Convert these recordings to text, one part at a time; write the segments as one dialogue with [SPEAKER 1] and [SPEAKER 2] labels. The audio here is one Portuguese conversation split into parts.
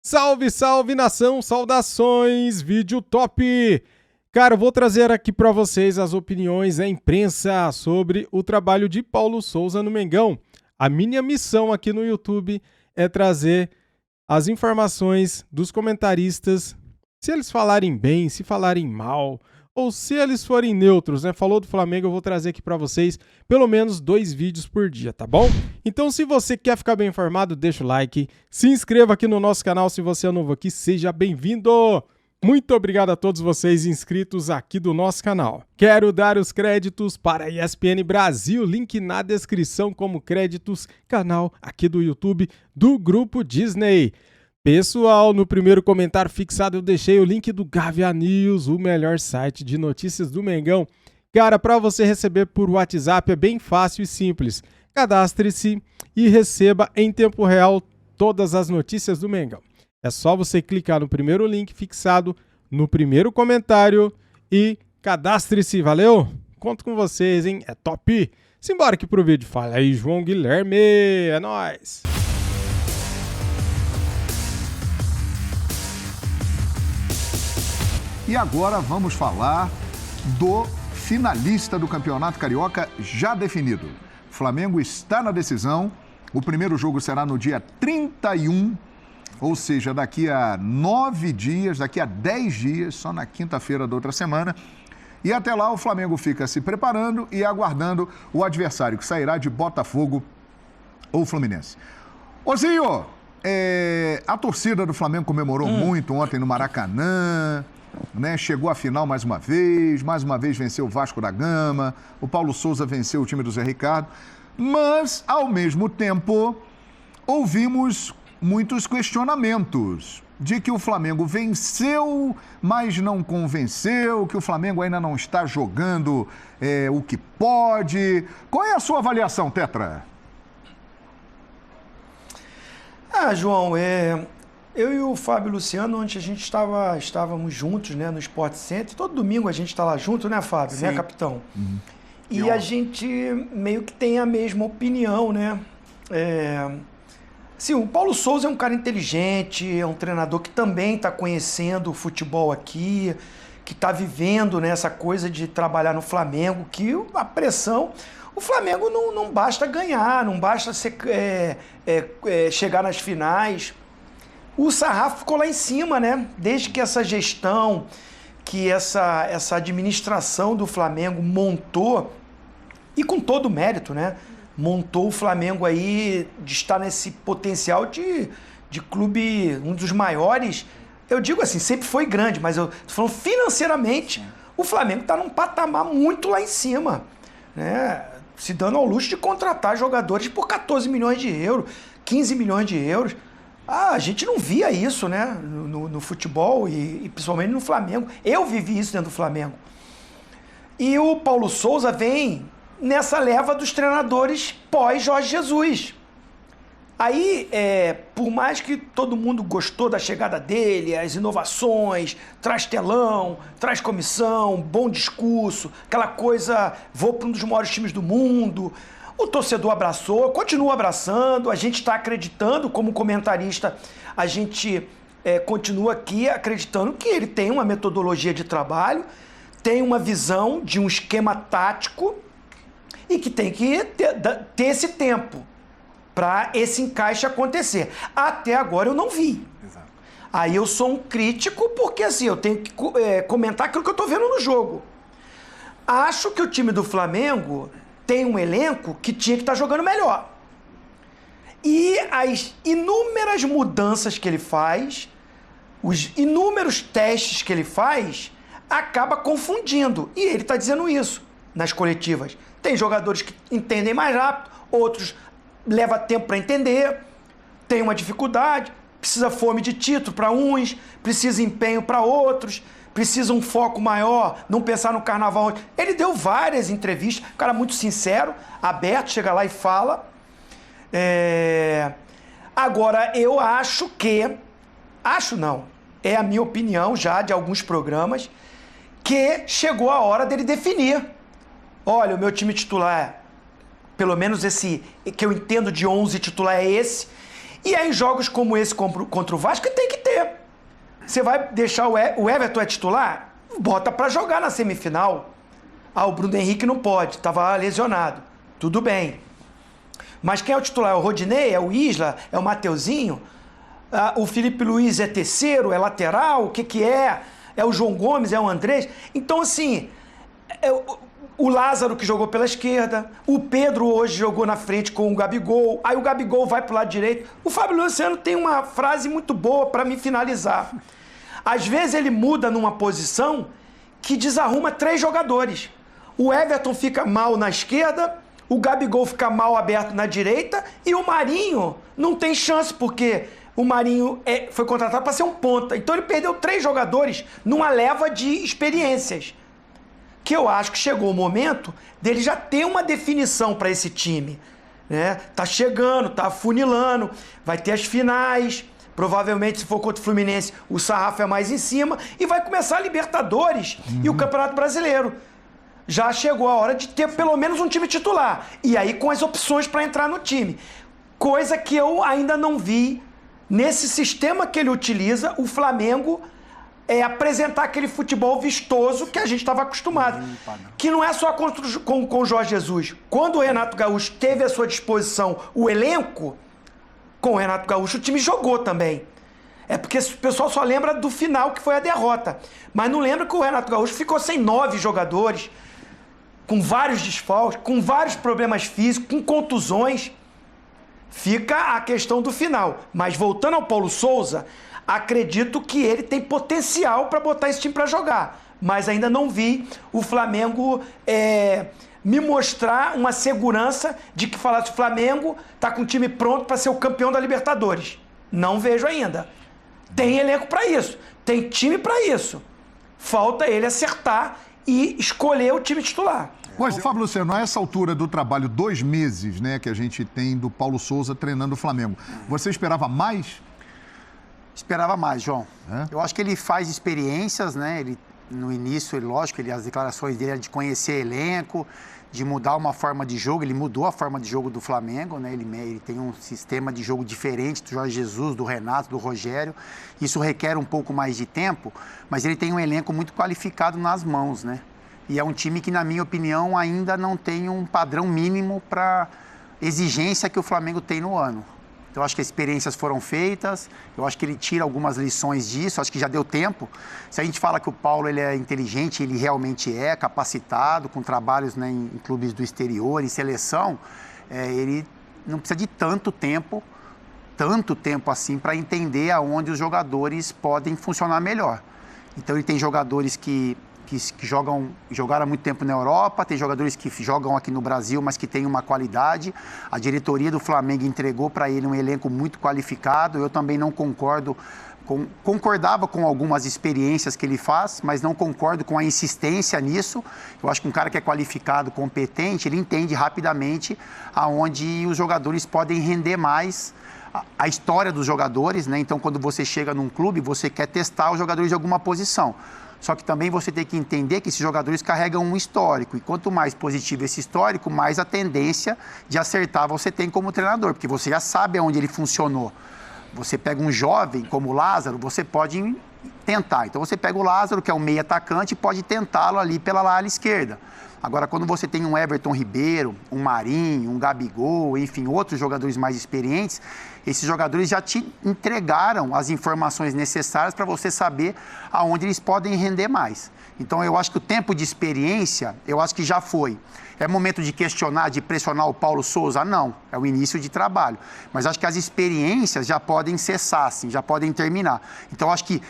[SPEAKER 1] Salve, salve nação, saudações, vídeo top! Cara, eu vou trazer aqui para vocês as opiniões da imprensa sobre o trabalho de Paulo Souza no Mengão. A minha missão aqui no YouTube é trazer as informações dos comentaristas, se eles falarem bem, se falarem mal, ou se eles forem neutros, né? Falou do Flamengo, eu vou trazer aqui para vocês pelo menos 2 vídeos por dia, tá bom? Então, se você quer ficar bem informado, deixa o like, se inscreva aqui no nosso canal se você é novo aqui, seja bem-vindo! Muito obrigado a todos vocês inscritos aqui do nosso canal. Quero dar os créditos para a ESPN Brasil, link na descrição como créditos, canal aqui do YouTube do Grupo Disney. Pessoal, no primeiro comentário fixado eu deixei o link do Gavia News, o melhor site de notícias do Mengão. Cara, para você receber por WhatsApp é bem fácil e simples. Cadastre-se e receba em tempo real todas as notícias do Mengão. É só você clicar no primeiro link fixado, no primeiro comentário e cadastre-se, valeu? Conto com vocês, hein? É top! Simbora aqui pro vídeo. Fala aí, João Guilherme, é nóis!
[SPEAKER 2] E agora vamos falar do finalista do Campeonato Carioca já definido. O Flamengo está na decisão. O primeiro jogo será no dia 31, ou seja, daqui a 9 dias, daqui a 10 dias, só na quinta-feira da outra semana. E até lá o Flamengo fica se preparando e aguardando o adversário que sairá de Botafogo ou Fluminense. Ozinho, a torcida do Flamengo comemorou muito ontem no Maracanã. Né? Chegou à final mais uma vez venceu o Vasco da Gama, o Paulo Souza venceu o time do Zé Ricardo, mas, ao mesmo tempo, ouvimos muitos questionamentos de que o Flamengo venceu, mas não convenceu, que o Flamengo ainda não está jogando o que pode. Qual é a sua avaliação, Tetra?
[SPEAKER 3] João, eu e o Fábio Luciano, ontem a gente estávamos juntos, né, no Sport Center. Todo domingo a gente está lá junto, né, Fábio? Sim. Né, capitão? Uhum. E a gente meio que tem a mesma opinião, né? Sim, o Paulo Souza é um cara inteligente, é um treinador que também está conhecendo o futebol aqui, que está vivendo, né, essa coisa de trabalhar no Flamengo, que a pressão... O Flamengo não basta ganhar, não basta chegar nas finais... O sarrafo ficou lá em cima, né? Desde que essa gestão, que essa administração do Flamengo montou, e com todo o mérito, né? Montou o Flamengo aí de estar nesse potencial de clube, um dos maiores. Eu digo assim, sempre foi grande, mas eu tô falando financeiramente, o Flamengo está num patamar muito lá em cima, né? Se dando ao luxo de contratar jogadores por 14 milhões de euros, 15 milhões de euros. A gente não via isso, né, no futebol e principalmente no Flamengo. Eu vivi isso dentro do Flamengo. E o Paulo Souza vem nessa leva dos treinadores pós-Jorge Jesus. Aí, por mais que todo mundo gostou da chegada dele, as inovações, traz telão, traz comissão, bom discurso, aquela coisa, vou para um dos maiores times do mundo... O torcedor abraçou, continua abraçando, a gente está acreditando, como comentarista, a gente continua aqui acreditando que ele tem uma metodologia de trabalho, tem uma visão de um esquema tático e que tem que ter esse tempo para esse encaixe acontecer. Até agora eu não vi. Exato. Aí eu sou um crítico porque assim, eu tenho que comentar aquilo que eu estou vendo no jogo. Acho que o time do Flamengo... tem um elenco que tinha que estar jogando melhor. E as inúmeras mudanças que ele faz, os inúmeros testes que ele faz, acaba confundindo. E ele está dizendo isso nas coletivas. Tem jogadores que entendem mais rápido, outros leva tempo para entender, tem uma dificuldade, precisa fome de título para uns, precisa empenho para outros, precisa um foco maior, não pensar no carnaval. Ele deu várias entrevistas, um cara muito sincero, aberto, chega lá e fala. Agora, eu acho que... Acho não, é a minha opinião já de alguns programas, que chegou a hora dele definir. Olha, o meu time titular, pelo menos esse que eu entendo de 11 titular é esse. E aí, em jogos como esse contra o Vasco, tem que Você vai deixar o Everton é titular? Bota pra jogar na semifinal. O Bruno Henrique não pode, tava lesionado. Tudo bem. Mas quem é o titular? É o Rodinei? É o Isla? É o Mateuzinho? O Felipe Luiz é terceiro? É lateral? O que é? É o João Gomes? É o Andrés? Então, assim, o Lázaro que jogou pela esquerda, o Pedro hoje jogou na frente com o Gabigol, aí o Gabigol vai pro lado direito. O Fábio Luciano tem uma frase muito boa para me finalizar. Às vezes ele muda numa posição que desarruma 3 jogadores. O Everton fica mal na esquerda, o Gabigol fica mal aberto na direita e o Marinho não tem chance, porque o Marinho foi contratado para ser um ponta. Então ele perdeu 3 jogadores numa leva de experiências. Que eu acho que chegou o momento dele já ter uma definição para esse time. Né? Tá chegando, tá afunilando, vai ter as finais. Provavelmente, se for contra o Fluminense, o sarrafo é mais em cima. E vai começar a Libertadores e o Campeonato Brasileiro. Já chegou a hora de ter pelo menos um time titular. E aí com as opções para entrar no time. Coisa que eu ainda não vi nesse sistema que ele utiliza, o Flamengo apresentar aquele futebol vistoso que a gente estava acostumado. Que não é só com o Jorge Jesus. Quando o Renato Gaúcho teve à sua disposição o elenco, com o Renato Gaúcho o time jogou também. É porque o pessoal só lembra do final, que foi a derrota. Mas não lembra que o Renato Gaúcho ficou sem 9 jogadores, com vários desfalques, com vários problemas físicos, com contusões. Fica a questão do final. Mas voltando ao Paulo Souza, acredito que ele tem potencial para botar esse time para jogar. Mas ainda não vi o Flamengo me mostrar uma segurança de que falasse: o Flamengo está com o time pronto para ser o campeão da Libertadores. Não vejo ainda. Tem elenco para isso, tem time para isso. Falta ele acertar e escolher o time titular.
[SPEAKER 2] Mas, Fábio Luciano, a essa altura do trabalho, 2 meses, né, que a gente tem do Paulo Souza treinando o Flamengo, você esperava mais?
[SPEAKER 4] Esperava mais, João. Eu acho que ele faz experiências, né? Ele, no início, lógico, as declarações dele eram de conhecer elenco, de mudar uma forma de jogo. Ele mudou a forma de jogo do Flamengo, né? Ele tem um sistema de jogo diferente do Jorge Jesus, do Renato, do Rogério. Isso requer um pouco mais de tempo, mas ele tem um elenco muito qualificado nas mãos, né? E é um time que, na minha opinião, ainda não tem um padrão mínimo para exigência que o Flamengo tem no ano. Então, acho que as experiências foram feitas, eu acho que ele tira algumas lições disso, acho que já deu tempo. Se a gente fala que o Paulo ele é inteligente, ele realmente é capacitado, com trabalhos, né, em clubes do exterior, em seleção, ele não precisa de tanto tempo assim, para entender aonde os jogadores podem funcionar melhor. Então, ele tem jogadores que jogaram há muito tempo na Europa, tem jogadores que jogam aqui no Brasil, mas que têm uma qualidade. A diretoria do Flamengo entregou para ele um elenco muito qualificado. Eu também não concordava com algumas experiências que ele faz, mas não concordo com a insistência nisso. Eu acho que um cara que é qualificado, competente, ele entende rapidamente aonde os jogadores podem render mais, a história dos jogadores, né? Então, quando você chega num clube, você quer testar os jogadores de alguma posição. Só que também você tem que entender que esses jogadores carregam um histórico. E quanto mais positivo esse histórico, mais a tendência de acertar você tem como treinador. Porque você já sabe aonde ele funcionou. Você pega um jovem como o Lázaro, você pode tentar. Então você pega o Lázaro, que é um meio atacante, e pode tentá-lo ali pela ala esquerda. Agora, quando você tem um Everton Ribeiro, um Marinho, um Gabigol, enfim, outros jogadores mais experientes, esses jogadores já te entregaram as informações necessárias para você saber aonde eles podem render mais. Então, eu acho que o tempo de experiência, eu acho que já foi. É momento de questionar, de pressionar o Paulo Souza? Não, é o início de trabalho. Mas acho que as experiências já podem cessar, assim, já podem terminar. Então, acho que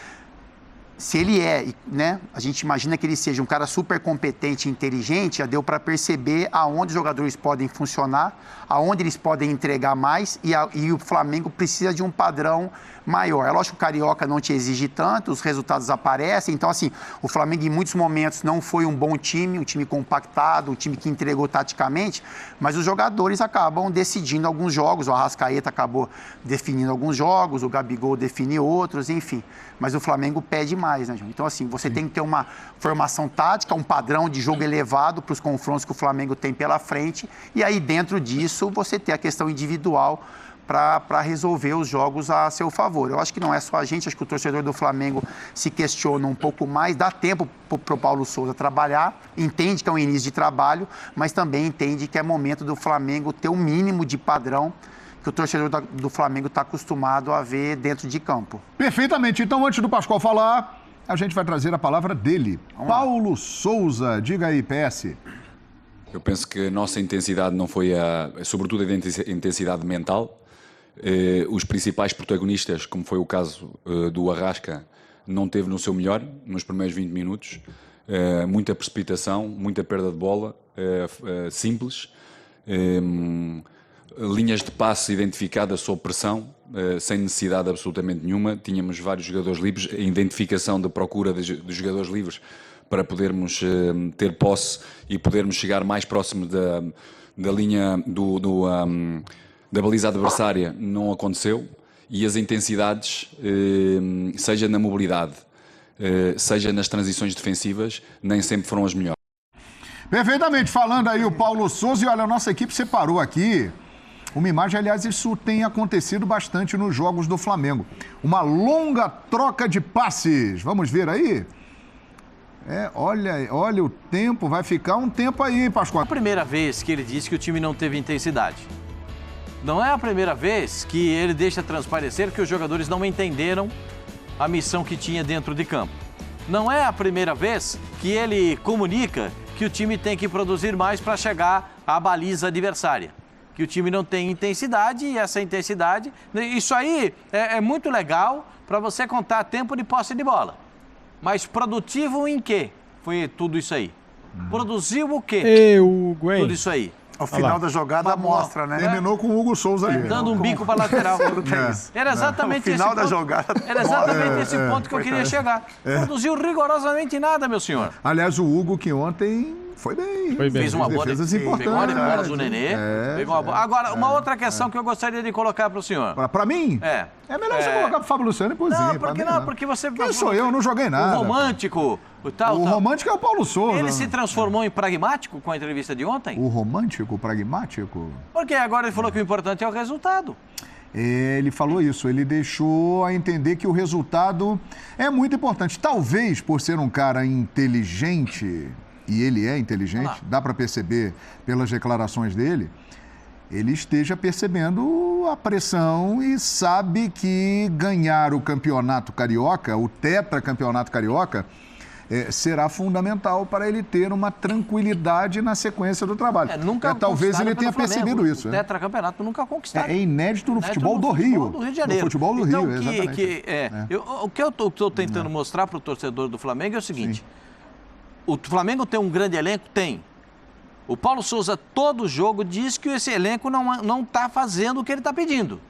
[SPEAKER 4] se ele né, a gente imagina que ele seja um cara super competente e inteligente, já deu para perceber aonde os jogadores podem funcionar, aonde eles podem entregar mais e o Flamengo precisa de um padrão maior. É lógico que o Carioca não te exige tanto, os resultados aparecem, então assim, o Flamengo em muitos momentos não foi um bom time, um time compactado, um time que entregou taticamente, mas os jogadores acabam decidindo alguns jogos, o Arrascaeta acabou definindo alguns jogos, o Gabigol define outros, enfim. Mas o Flamengo pede mais, né, João? Então, assim, você tem que ter uma formação tática, um padrão de jogo elevado para os confrontos que o Flamengo tem pela frente. E aí, dentro disso, você ter a questão individual para resolver os jogos a seu favor. Eu acho que não é só a gente, acho que o torcedor do Flamengo se questiona um pouco mais, dá tempo para o Paulo Souza trabalhar, entende que é um início de trabalho, mas também entende que é momento do Flamengo ter um mínimo de padrão que o torcedor do Flamengo está acostumado a ver dentro de campo.
[SPEAKER 2] Perfeitamente. Então, antes do Pascoal falar, a gente vai trazer a palavra dele. Paulo Souza, diga aí, PS.
[SPEAKER 5] Eu penso que a nossa intensidade não foi sobretudo a intensidade mental. Os principais protagonistas, como foi o caso do Arrasca, não teve no seu melhor nos primeiros 20 minutos. Muita precipitação, muita perda de bola, simples. Linhas de passe identificadas sob pressão, sem necessidade absolutamente nenhuma. Tínhamos vários jogadores livres, a identificação da procura dos jogadores livres para podermos ter posse e podermos chegar mais próximo da linha da baliza adversária não aconteceu, e as intensidades, seja na mobilidade, seja nas transições defensivas, nem sempre foram as melhores.
[SPEAKER 2] Perfeitamente, falando aí o Paulo Souza, e olha, a nossa equipe separou aqui uma imagem, aliás, isso tem acontecido bastante nos jogos do Flamengo. Uma longa troca de passes, vamos ver aí? Olha o tempo, vai ficar um tempo aí, hein, Pascoal?
[SPEAKER 6] É a primeira vez que ele disse que o time não teve intensidade. Não é a primeira vez que ele deixa transparecer que os jogadores não entenderam a missão que tinha dentro de campo. Não é a primeira vez que ele comunica que o time tem que produzir mais para chegar à baliza adversária. Que o time não tem intensidade, e essa intensidade... Isso aí é muito legal para você contar tempo de posse de bola. Mas produtivo em quê? Foi tudo isso aí. Produziu o quê? Tudo isso aí.
[SPEAKER 4] O final da jogada mostra, né?
[SPEAKER 2] Terminou com o Hugo Souza ali.
[SPEAKER 6] Dando um bico para lateral. Era exatamente esse ponto. Era exatamente esse ponto que eu queria chegar. Produziu rigorosamente nada, meu senhor.
[SPEAKER 2] Aliás, o Hugo que ontem foi bem.
[SPEAKER 6] Fez uma boa defesa. Pegou uma bola do Nenê. Agora, uma outra questão que eu gostaria de colocar para o senhor.
[SPEAKER 2] Para mim? É melhor você colocar para o Fábio Luciano e Pozinho.
[SPEAKER 6] Não, porque não? Porque você...
[SPEAKER 2] Quem sou eu? Não joguei nada.
[SPEAKER 6] O romântico...
[SPEAKER 2] O romântico é o Paulo Souza.
[SPEAKER 6] Ele se transformou em pragmático com a entrevista de ontem?
[SPEAKER 2] O romântico, pragmático?
[SPEAKER 6] Porque agora ele falou que o importante é o resultado.
[SPEAKER 2] Ele falou isso, ele deixou a entender que o resultado é muito importante. Talvez por ser um cara inteligente, e ele é inteligente, dá para perceber pelas declarações dele, ele esteja percebendo a pressão e sabe que ganhar o campeonato carioca, o tetracampeonato carioca, será fundamental para ele ter uma tranquilidade na sequência do trabalho. Talvez ele tenha percebido isso.
[SPEAKER 6] O tetracampeonato nunca conquistado.
[SPEAKER 2] É inédito no futebol do Rio.
[SPEAKER 6] Do Rio de Janeiro.
[SPEAKER 2] No futebol do Rio, exatamente.
[SPEAKER 6] O que eu estou tentando mostrar para o torcedor do Flamengo é o seguinte. O Flamengo tem um grande elenco? Tem. O Paulo Souza, todo jogo, diz que esse elenco não está fazendo o que ele está pedindo.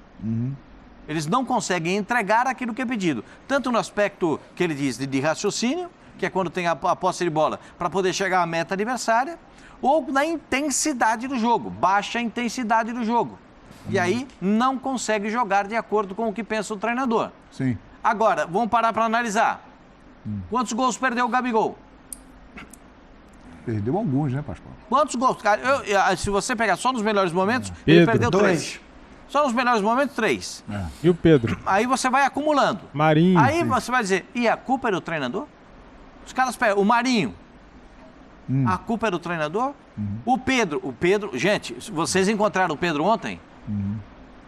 [SPEAKER 6] Eles não conseguem entregar aquilo que é pedido. Tanto no aspecto que ele diz de raciocínio, que é quando tem a posse de bola, para poder chegar à meta adversária, ou na intensidade do jogo, baixa intensidade do jogo. E aí não consegue jogar de acordo com o que pensa o treinador.
[SPEAKER 2] Sim.
[SPEAKER 6] Agora, vamos parar para analisar. Quantos gols perdeu o Gabigol?
[SPEAKER 2] Perdeu alguns, né, Pascoal?
[SPEAKER 6] Quantos gols? Cara, se você pegar só nos melhores momentos, ele perdeu 3. Só nos melhores momentos, 3.
[SPEAKER 1] E o Pedro?
[SPEAKER 6] Aí você vai acumulando.
[SPEAKER 1] Marinho.
[SPEAKER 6] Aí você vai dizer, e a culpa é do treinador? Os caras pegam o Marinho. A culpa é do treinador? O Pedro, gente, vocês encontraram o Pedro ontem?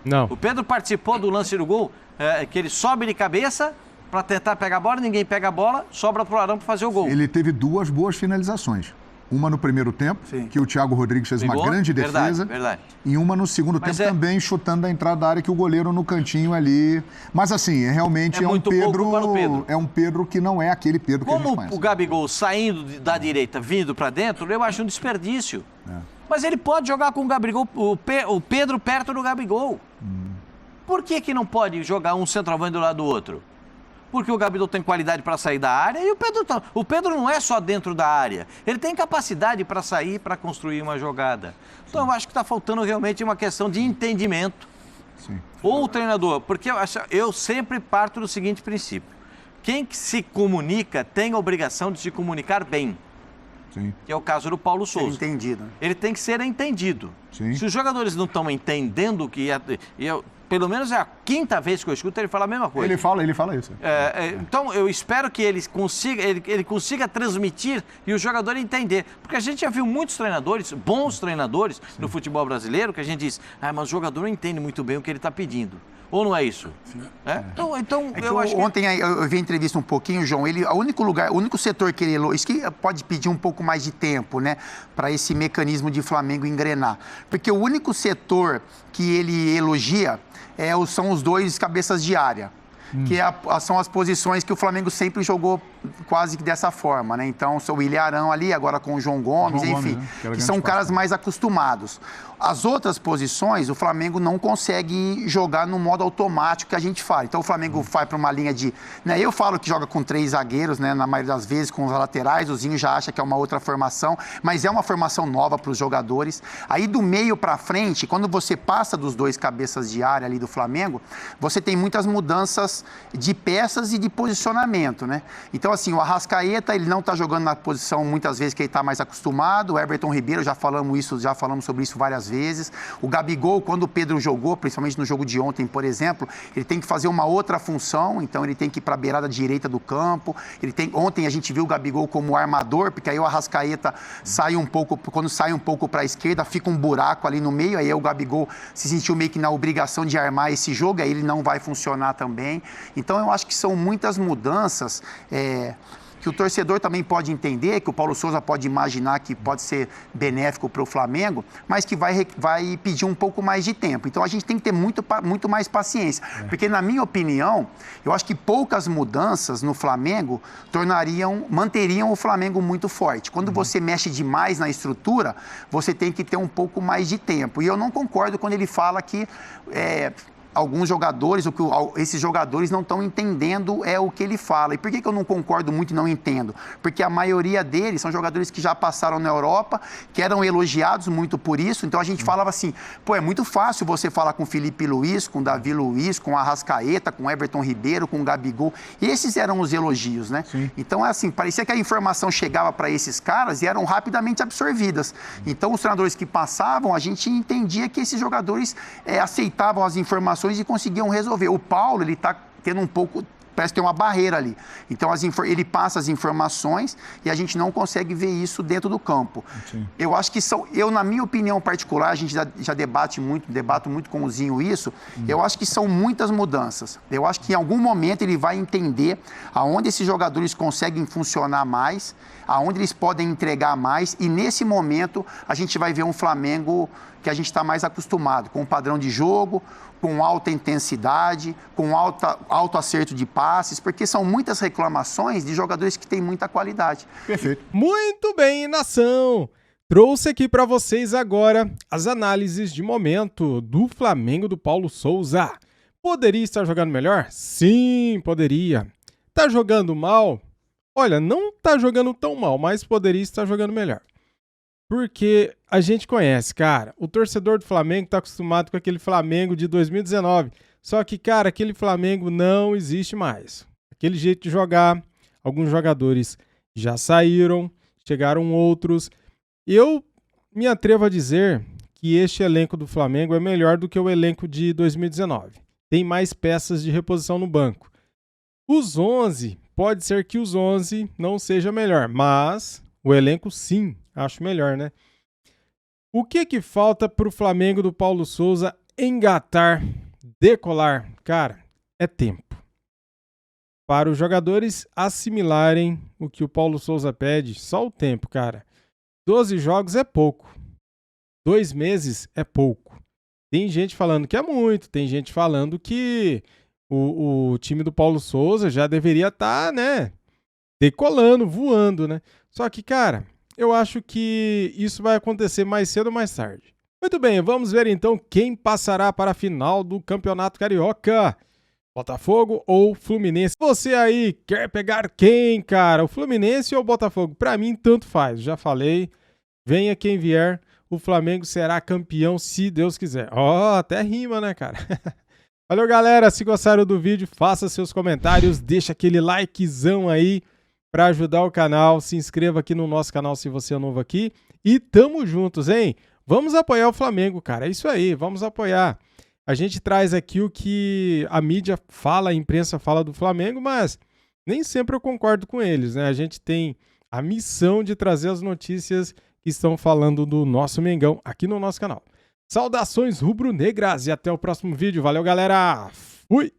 [SPEAKER 1] Não.
[SPEAKER 6] O Pedro participou do lance do gol, que ele sobe de cabeça para tentar pegar a bola, ninguém pega a bola, sobra pro Arão para fazer o gol.
[SPEAKER 2] Ele teve 2 boas finalizações. Uma no primeiro tempo, que o Thiago Rodrigues fez uma grande defesa.
[SPEAKER 6] Verdade.
[SPEAKER 2] E uma no segundo tempo também, chutando a entrada da área, que o goleiro no cantinho ali. Mas assim, realmente é um Pedro. É um Pedro que não é aquele Pedro que a gente conhece.
[SPEAKER 6] Como o Gabigol saindo da direita, vindo para dentro, eu acho um desperdício. Mas ele pode jogar com o Gabigol, o Pedro perto do Gabigol. Por que não pode jogar um centroavante do lado do outro? Porque o Gabigol tem qualidade para sair da área e o Pedro não é só dentro da área. Ele tem capacidade para sair, para construir uma jogada. Então eu acho que está faltando realmente uma questão de entendimento. Ou o treinador, porque eu sempre parto do seguinte princípio. Quem que se comunica tem a obrigação de se comunicar bem. Que é o caso do Paulo Souza.
[SPEAKER 4] Entendido.
[SPEAKER 6] Ele tem que ser entendido. Se os jogadores não estão entendendo que Pelo menos é a quinta vez que eu escuto ele falar a mesma coisa.
[SPEAKER 2] Ele fala isso.
[SPEAKER 6] Então, eu espero que ele consiga transmitir e o jogador entender. Porque a gente já viu muitos treinadores, bons treinadores no futebol brasileiro, que a gente diz, mas o jogador não entende muito bem o que ele está pedindo. Ou não é isso? Então eu acho que...
[SPEAKER 4] Ontem eu vi a entrevista um pouquinho, João, o único setor que ele isso que pode pedir um pouco mais de tempo, né, para esse mecanismo de Flamengo engrenar. Porque o único setor que ele elogia são os dois cabeças de área. Que são as posições que o Flamengo sempre jogou quase que dessa forma, né? Então, o William Arão ali, agora com o João Gomes, enfim, né? Que são caras mais acostumados. As outras posições, o Flamengo não consegue jogar no modo automático que a gente fala. Então, o Flamengo vai para uma linha de... Né, eu falo que joga com 3 zagueiros, né, na maioria das vezes, com os laterais. O Zinho já acha que é uma outra formação, mas é uma formação nova para os jogadores. Aí, do meio para frente, quando você passa dos dois cabeças de área ali do Flamengo, você tem muitas mudanças de peças e de posicionamento, né? Então, assim, o Arrascaeta, ele não está jogando na posição, muitas vezes, que ele está mais acostumado. O Everton Ribeiro, já falamos sobre isso várias vezes. O Gabigol, quando o Pedro jogou, principalmente no jogo de ontem, por exemplo, ele tem que fazer uma outra função, então ele tem que ir para a beirada direita do campo. Ontem a gente viu o Gabigol como armador, porque aí o Arrascaeta quando sai um pouco para a esquerda, fica um buraco ali no meio, aí o Gabigol se sentiu meio que na obrigação de armar esse jogo, aí ele não vai funcionar também. Então eu acho que são muitas mudanças que o torcedor também pode entender, que o Paulo Souza pode imaginar que pode ser benéfico para o Flamengo, mas que vai pedir um pouco mais de tempo. Então a gente tem que ter muito mais paciência, porque na minha opinião, eu acho que poucas mudanças no Flamengo manteriam o Flamengo muito forte. Quando você mexe demais na estrutura, você tem que ter um pouco mais de tempo. E eu não concordo quando ele fala que alguns jogadores, esses jogadores não estão entendendo o que ele fala. E por que eu não concordo muito e não entendo? Porque a maioria deles são jogadores que já passaram na Europa, que eram elogiados muito por isso. Então a gente falava assim, é muito fácil você falar com o Felipe Luiz, com o Davi Luiz, com o Arrascaeta, com o Everton Ribeiro, com o Gabigol. Esses eram os elogios, né? Sim. Então, assim, parecia que a informação chegava para esses caras e eram rapidamente absorvidas. Então, os treinadores que passavam, a gente entendia que esses jogadores aceitavam as informações e conseguiam resolver. O Paulo, ele está tendo um pouco... Parece que tem uma barreira ali. Então, ele passa as informações e a gente não consegue ver isso dentro do campo. Sim. Eu acho que na minha opinião particular, a gente já debato muito com o Zinho isso, eu acho que são muitas mudanças. Eu acho que em algum momento ele vai entender aonde esses jogadores conseguem funcionar mais, aonde eles podem entregar mais, e nesse momento a gente vai ver um Flamengo que a gente está mais acostumado, com um padrão de jogo, com alta intensidade, com alto acerto de passes, porque são muitas reclamações de jogadores que têm muita qualidade.
[SPEAKER 1] Perfeito. Muito bem, nação! Trouxe aqui para vocês agora as análises de momento do Flamengo do Paulo Souza. Poderia estar jogando melhor? Sim, poderia. Tá jogando mal? Olha, não tá jogando tão mal, mas poderia estar jogando melhor. Porque a gente conhece, cara, o torcedor do Flamengo tá acostumado com aquele Flamengo de 2019. Só que, cara, aquele Flamengo não existe mais. Aquele jeito de jogar, alguns jogadores já saíram, chegaram outros. Eu me atrevo a dizer que este elenco do Flamengo é melhor do que o elenco de 2019. Tem mais peças de reposição no banco. Os 11, pode ser que os 11 não seja melhor, mas o elenco sim, acho melhor, né? O que falta para o Flamengo do Paulo Souza engatar, decolar? Cara, é tempo. Para os jogadores assimilarem o que o Paulo Souza pede, só o tempo, cara. 12 jogos é pouco. 2 meses é pouco. Tem gente falando que é muito, tem gente falando que o time do Paulo Souza já deveria estar, né, decolando, voando, né? Só que, cara, eu acho que isso vai acontecer mais cedo ou mais tarde. Muito bem, vamos ver então quem passará para a final do Campeonato Carioca. Botafogo ou Fluminense? Você aí quer pegar quem, cara? O Fluminense ou o Botafogo? Para mim, tanto faz. Já falei. Venha quem vier, o Flamengo será campeão se Deus quiser. Até rima, né, cara? Valeu, galera. Se gostaram do vídeo, faça seus comentários, deixa aquele likezão aí para ajudar o canal. Se inscreva aqui no nosso canal se você é novo aqui. E tamo juntos, hein? Vamos apoiar o Flamengo, cara. É isso aí, vamos apoiar. A gente traz aqui o que a mídia fala, a imprensa fala do Flamengo, mas nem sempre eu concordo com eles, né? A gente tem a missão de trazer as notícias que estão falando do nosso Mengão aqui no nosso canal. Saudações rubro-negras e até o próximo vídeo. Valeu, galera! Fui!